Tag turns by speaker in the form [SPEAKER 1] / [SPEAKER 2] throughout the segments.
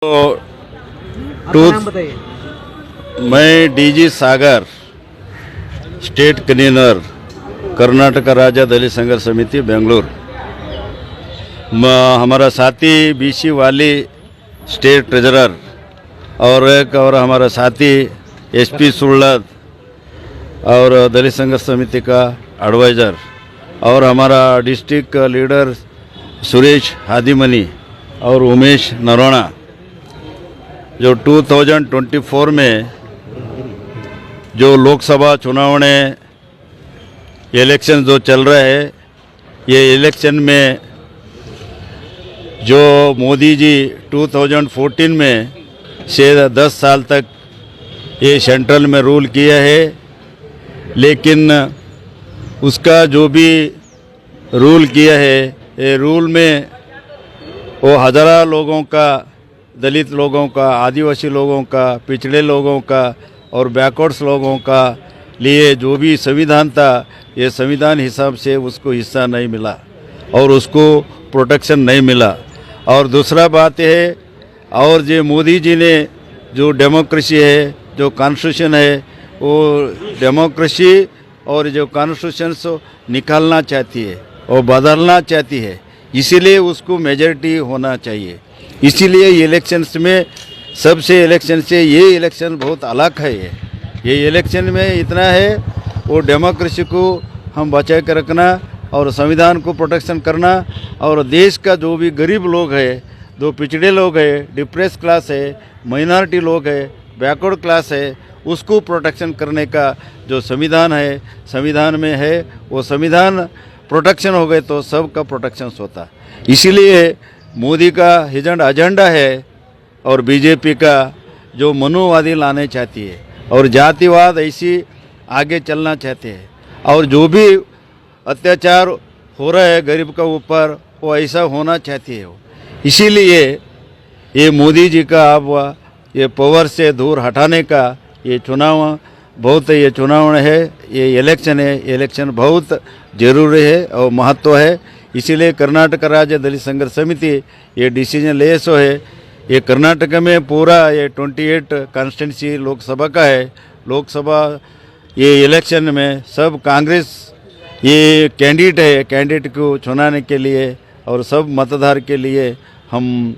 [SPEAKER 1] तो
[SPEAKER 2] आपका नाम बताइए।
[SPEAKER 1] मैं डीजी सागर, स्टेट कन्वीनर, कर्नाटक राज्य दलित संघर्ष समिति बेंगलुरु। हमारा साथी बीसी वाली स्टेट ट्रेजरर और हमारा साथी एसपी सुरलद और दलित संघर्ष समिति का एडवाइज़र और हमारा डिस्ट्रिक्ट लीडर सुरेश हादीमनी और उमेश नरोणा, जो 2024 में जो लोकसभा चुनाव इलेक्शन जो चल रहा है, ये इलेक्शन में जो मोदी जी 2014 में से 10 साल तक ये सेंट्रल में रूल किया है, लेकिन उसका जो भी रूल किया है, ये रूल में वो हज़ारों लोगों का, दलित लोगों का, आदिवासी लोगों का, पिछड़े लोगों का और बैकवर्ड्स लोगों का लिए जो भी संविधान था, ये संविधान हिसाब से उसको हिस्सा नहीं मिला और उसको प्रोटेक्शन नहीं मिला। और दूसरा बात है, और जो मोदी जी ने जो डेमोक्रेसी है, जो कॉन्स्टिट्यूशन है, वो डेमोक्रेसी और जो कॉन्स्टिट्यूशन निकालना चाहती है और बदलना चाहती है, इसीलिए उसको मेजॉरिटी होना चाहिए। इसीलिए इलेक्शंस में सबसे इलेक्शन से ये इलेक्शन बहुत अलग है। ये इलेक्शन में इतना है, वो डेमोक्रेसी को हम बचा कर रखना और संविधान को प्रोटेक्शन करना, और देश का जो भी गरीब लोग है, जो पिछड़े लोग है, डिप्रेस क्लास है, माइनॉरिटी लोग है, बैकवर्ड क्लास है, उसको प्रोटेक्शन करने का जो संविधान है, संविधान में है, वो संविधान प्रोटेक्शन हो गए तो सबका प्रोटेक्शन होता। इसीलिए मोदी का एजेंडा है और बीजेपी का जो मनोवादी लाने चाहती है और जातिवाद ऐसी आगे चलना चाहते हैं, और जो भी अत्याचार हो रहा है गरीब का ऊपर, वो ऐसा होना चाहती है। इसीलिए ये मोदी जी का अब ये पावर से दूर हटाने का ये चुनाव बहुत, ये चुनाव है, ये इलेक्शन है, इलेक्शन बहुत ज़रूरी है और महत्व है। इसीलिए कर्नाटक राज्य दलित संघर्ष समिति ये डिसीजन ले सो है। ये कर्नाटक में पूरा ये 28 कॉन्स्टिट्यूंसी लोकसभा का है। लोकसभा ये इलेक्शन में सब कांग्रेस ये कैंडिडेट को चुनाने के लिए और सब मतदार के लिए हम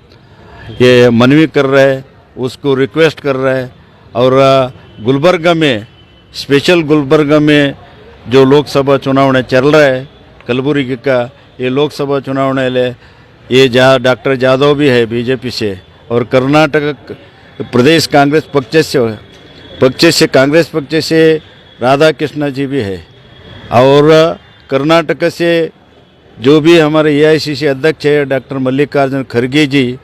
[SPEAKER 1] ये मनवी कर रहे हैं, उसको रिक्वेस्ट कर रहे हैं। और गुलबर्गा में, स्पेशल गुलबर्गा में जो लोकसभा चुनाव चल रहा है, कलबुर्गी का ये लोकसभा चुनाव ये डॉक्टर जादव भी है बीजेपी से, और कर्नाटक प्रदेश कांग्रेस कांग्रेस पक्ष से राधा कृष्ण जी भी है, और कर्नाटक से जो भी हमारे एआईसीसी अध्यक्ष है डॉक्टर मल्लिकार्जुन खड़गे जी,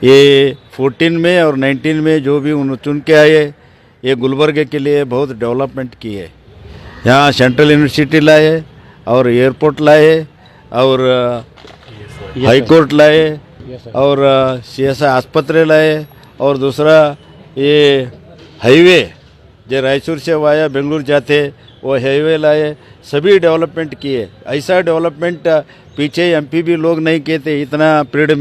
[SPEAKER 1] ये 14 में और 19 में जो भी उन्होंने चुन के आए, ये गुलबर्गे के लिए बहुत डेवलपमेंट की है। यहाँ सेंट्रल यूनिवर्सिटी लाए और एयरपोर्ट लाए और हाई कोर्ट लाए और CSI आस्पत्रे लाए, और दूसरा ये हाईवे जो रायचूर से वाया बेंगलुरु जाते वो हाईवे लाए, सभी डेवलपमेंट किए। ऐसा डेवलपमेंट पीछे MP भी लोग नहीं किए थे इतना पीरियड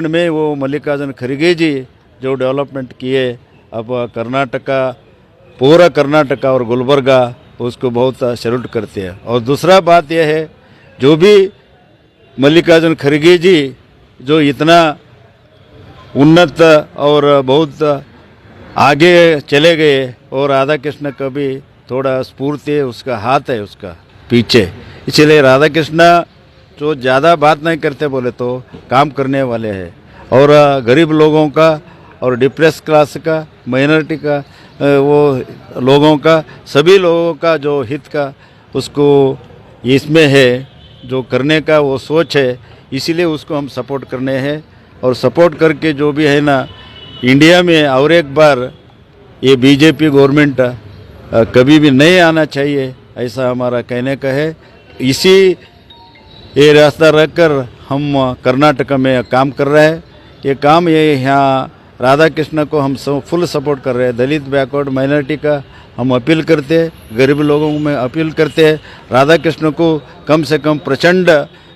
[SPEAKER 1] में वो मल्लिकार्जुन खड़गे जी जो डेवलपमेंट किए। अब पूरा कर्नाटका और गुलबर्गा उसको बहुत सैल्यूट करते हैं। और दूसरा बात यह है, जो भी मल्लिकार्जुन खड़गे जी जो इतना उन्नत और बहुत आगे चले गए, और राधा कृष्ण का भी थोड़ा स्फूर्ति उसका हाथ है उसका पीछे, इसलिए राधा कृष्ण जो ज़्यादा बात नहीं करते बोले तो काम करने वाले हैं, और गरीब लोगों का और डिप्रेस क्लास का, माइनॉरिटी का, वो लोगों का, सभी लोगों का जो हित का उसको इसमें है जो करने का वो सोच है। इसीलिए उसको हम सपोर्ट करने हैं, और सपोर्ट करके जो भी है ना, इंडिया में और एक बार ये बीजेपी गवर्नमेंट कभी भी नहीं आना चाहिए, ऐसा हमारा कहने का है। इसी ये रास्ता रखकर हम कर्नाटक में काम कर रहे हैं। ये काम ये यहाँ राधा कृष्ण को हम फुल सपोर्ट कर रहे हैं। दलित, बैकवर्ड, माइनॉरिटी का हम अपील करते हैं, गरीब लोगों में अपील करते हैं, राधा कृष्ण को कम से कम प्रचंड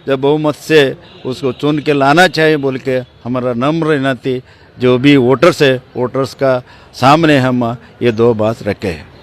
[SPEAKER 1] जब बहुमत से उसको चुन के लाना चाहिए बोल के हमारा नम्र विनती जो भी वोटर्स है वोटर्स का सामने हम ये दो बात रखे हैं।